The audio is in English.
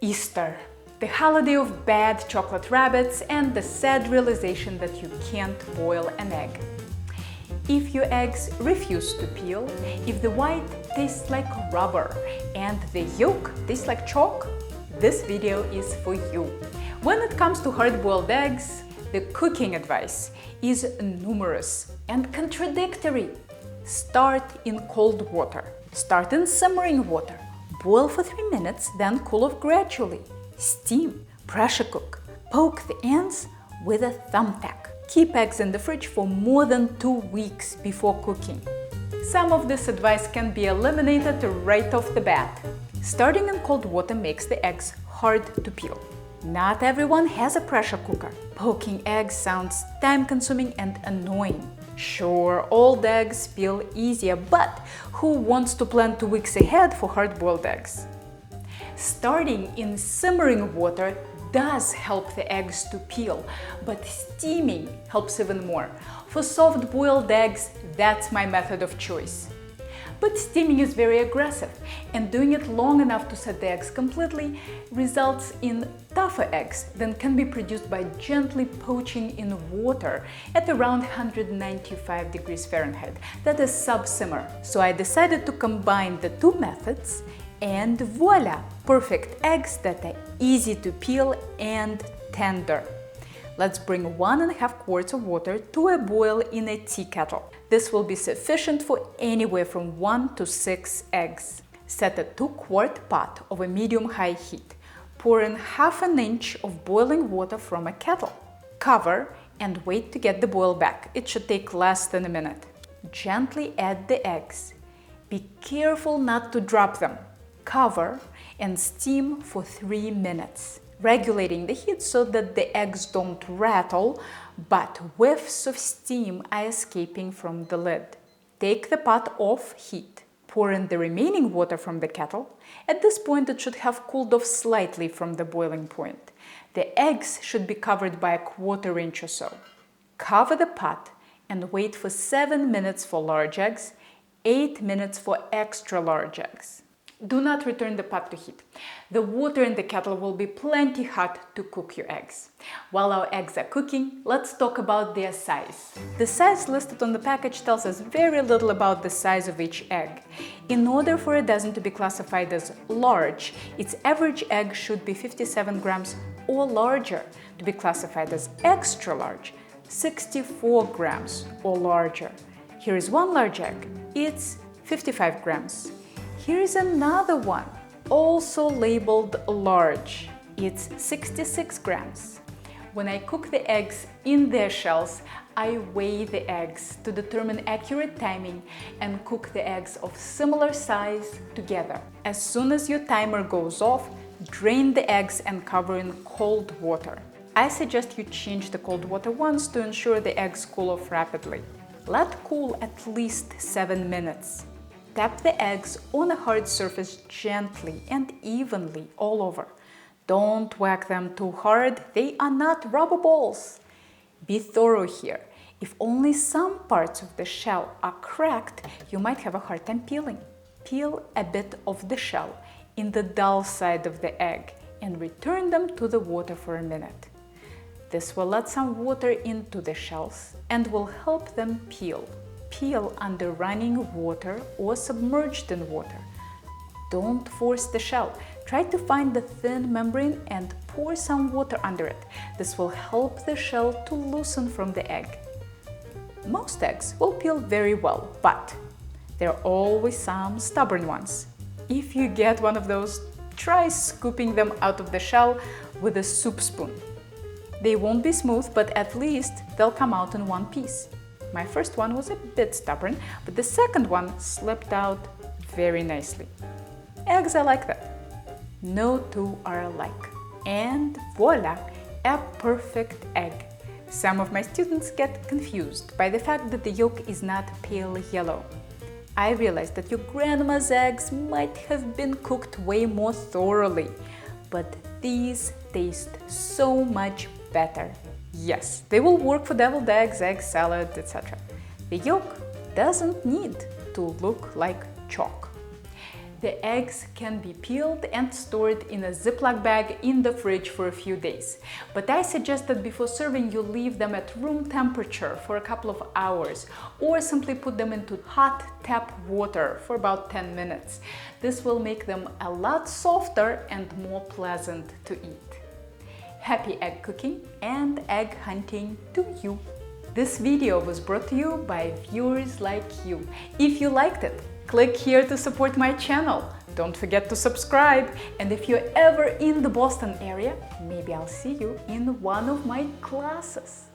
Easter, the holiday of bad chocolate rabbits and the sad realization that you can't boil an egg. If your eggs refuse to peel, if the white tastes like rubber and the yolk tastes like chalk, this video is for you. When it comes to hard-boiled eggs, the cooking advice is numerous and contradictory. Start in cold water. Start in simmering water. Boil for 3 minutes, then cool off gradually. Steam, pressure cook. Poke the ends with a thumbtack. Keep eggs in the fridge for more than 2 weeks before cooking. Some of this advice can be eliminated right off the bat. Starting in cold water makes the eggs hard to peel. Not everyone has a pressure cooker. Poking eggs sounds time-consuming and annoying. Sure, old eggs peel easier, but who wants to plan 2 weeks ahead for hard-boiled eggs? Starting in simmering water does help the eggs to peel, but steaming helps even more. For soft-boiled eggs, that's my method of choice. But steaming is very aggressive, and doing it long enough to set the eggs completely results in tougher eggs than can be produced by gently poaching in water at around 195 degrees Fahrenheit. That is sub-simmer. So I decided to combine the two methods, and voila! Perfect eggs that are easy to peel and tender. Let's bring 1.5 quarts of water to a boil in a tea kettle. This will be sufficient for anywhere from 1 to 6 eggs. Set a 2-quart pot over medium-high heat. Pour in 1/2 inch of boiling water from a kettle. Cover and wait to get the boil back. It should take less than a minute. Gently add the eggs. Be careful not to drop them. Cover and steam for 3 minutes, regulating the heat so that the eggs don't rattle, but whiffs of steam are escaping from the lid. Take the pot off heat. Pour in the remaining water from the kettle. At this point, it should have cooled off slightly from the boiling point. The eggs should be covered by 1/4 inch or so. Cover the pot and wait for 7 minutes for large eggs, 8 minutes for extra large eggs. Do not return the pot to heat. The water in the kettle will be plenty hot to cook your eggs. While our eggs are cooking, let's talk about their size. The size listed on the package tells us very little about the size of each egg. In order for a dozen to be classified as large, its average egg should be 57 grams or larger. To be classified as extra large, 64 grams or larger. Here is one large egg. It's 55 grams. Here is another one, also labeled large. It's 66 grams. When I cook the eggs in their shells, I weigh the eggs to determine accurate timing and cook the eggs of similar size together. As soon as your timer goes off, drain the eggs and cover in cold water. I suggest you change the cold water once to ensure the eggs cool off rapidly. Let cool at least 7 minutes. Tap the eggs on a hard surface gently and evenly all over. Don't whack them too hard, they are not rubber balls. Be thorough here. If only some parts of the shell are cracked, you might have a hard time peeling. Peel a bit of the shell in the dull side of the egg and return them to the water for a minute. This will let some water into the shells and will help them peel. Peel under running water or submerged in water. Don't force the shell. Try to find the thin membrane and pour some water under it. This will help the shell to loosen from the egg. Most eggs will peel very well, but there are always some stubborn ones. If you get one of those, try scooping them out of the shell with a soup spoon. They won't be smooth, but at least they'll come out in one piece. My first one was a bit stubborn, but the second one slipped out very nicely. Eggs are like that. No two are alike. And voila, a perfect egg. Some of my students get confused by the fact that the yolk is not pale yellow. I realized that your grandma's eggs might have been cooked way more thoroughly, but these taste so much better. Yes, they will work for deviled eggs, egg salad, etc. The yolk doesn't need to look like chalk. The eggs can be peeled and stored in a Ziploc bag in the fridge for a few days. But I suggest that before serving you leave them at room temperature for a couple of hours, or simply put them into hot tap water for about 10 minutes. This will make them a lot softer and more pleasant to eat. Happy egg cooking and egg hunting to you! This video was brought to you by viewers like you. If you liked it, click here to support my channel. Don't forget to subscribe. And if you're ever in the Boston area, maybe I'll see you in one of my classes.